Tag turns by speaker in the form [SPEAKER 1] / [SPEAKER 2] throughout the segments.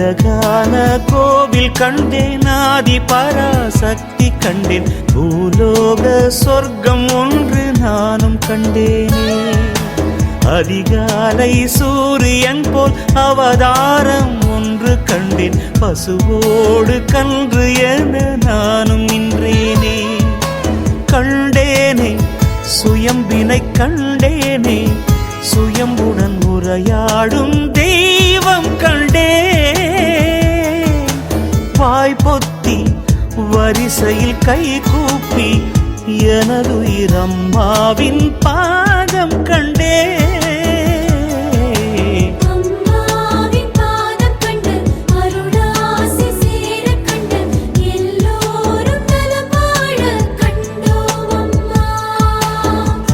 [SPEAKER 1] அழகான கோவில் கண்டேன், ஆதி பராசக்தி கண்டேன், பூலோக சொர்க்கம் ஒன்று நானும் கண்டேனே. அதிகாலை சூரியன் போல் அவதாரம் ஒன்று கண்டேன், பசுவோடு கன்று என நானும் நின்றேனே. கண்டேனே சுயம்பினை கண்டேனே, சுயம்புடன் உரையாடும் தெய்வம் கண்டேன். வாய் பொத்தி வரிசையில் கை கூப்பி எனதுயிர் அம்மாவின் பாதம் கண்டேன்.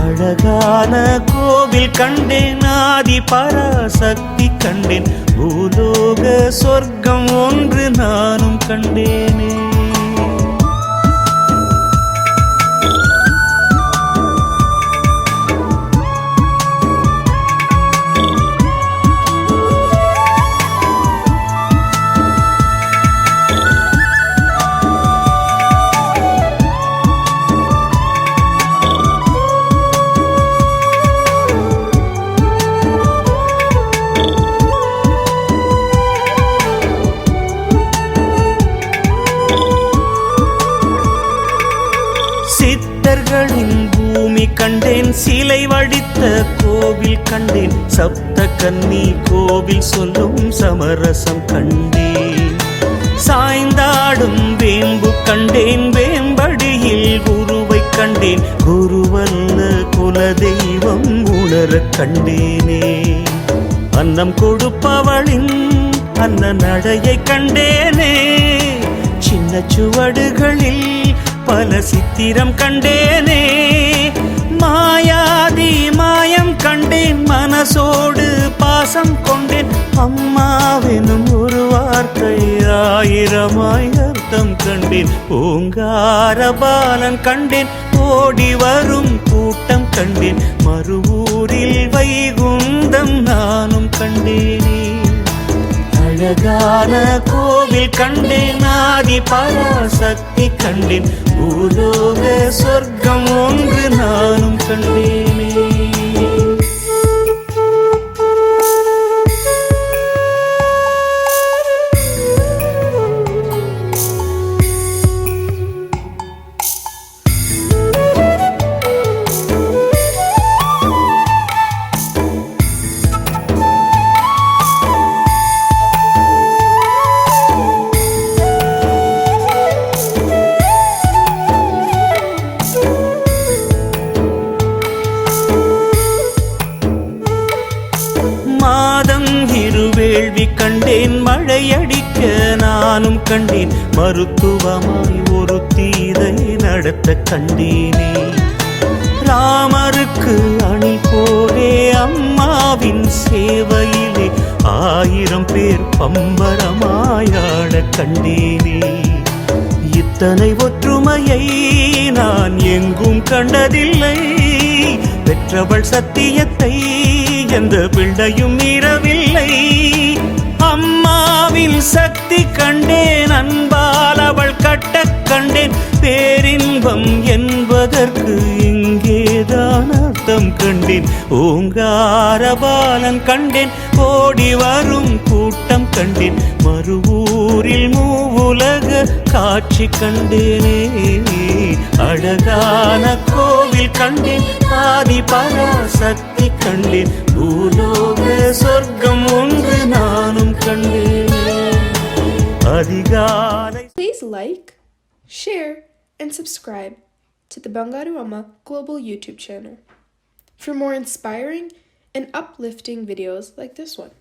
[SPEAKER 1] அழகான கோவில் கண்டேன், ஆதி பராசக்தி கண்டேன், பூலோக சொர்க்கம் ஒன்று நானும் கண்டேனே. சித்தர்களின் பூமி கண்டேன், சிலை வடித்த கோவில் கண்டேன், சப்த கன்னி கோவில் சொல்லும் சமரசம் கண்டேன். சாய்ந்தாடும் வேம்பு கண்டேன், வேம்படியில் குருவை கண்டேன், குருவல்ல குலதெய்வம் உணர கண்டேனே. அன்னம் கொடுப்பவளின் அன்ன நடையை கண்டேனே, சின்ன சுவடுகளில் பல சித்திரம் கண்டேனே. மாயாதி மாயம் கண்டேன், மனசோடு பாசம் கொண்டேன், அம்மாவெனும் ஒரு வார்த்தை ஆயிரமாய் அர்த்தம் கண்டேன். ஓங்கார பாலன் கண்டேன், ஓடி வரும் கூட்டம் கண்டேன், மறுவூரில் வைகுந்தம் நானும் கண்டேனே. அழகான கோவில் கண்டேன், ஆதி பராசக்தி கண்டேன், பூலோக சொர்க்கம் ஒன்று நானும் கண்டேனே. வேள்வி கண்டேன், மழையடிக்க நானும் கண்டேன், மருத்துவமாய் ஒரு தீதை நடத்த கண்டேனே. ராமருக்கு அணி போலே அம்மாவின் சேவையிலே 1000 பேர் பம்பரமாயாட கண்டேனே. இத்தனை ஒற்றுமையை நான் எங்கும் கண்டதில்லை, பெற்றவள் சத்தியத்தை எந்த பிள்ளையும் மீறவில்லை. அம்மாவின் சக்தி கண்டேன், அன்பால் அவள் கட்ட கண்டேன், பேரின்பம் என்பதற்கு இங்கேதான் அர்த்தம் கண்டேன். ஓங்கார பாலன் கண்டேன், ஓடி வரும் கூட்டம் கண்டேன், மறுவூரில் மூவுலக காட்சி கண்டேனே. அழகான கோவில் கண்டேன், ஆதி பராசக்தி கண்டேன், பூலோக சொர்க்கம் ஒன்று நானும் கண்டேனே. அதிகாலை.
[SPEAKER 2] Please like, share and subscribe to the Bangaru Amma Global YouTube channel for more inspiring and uplifting videos like this one.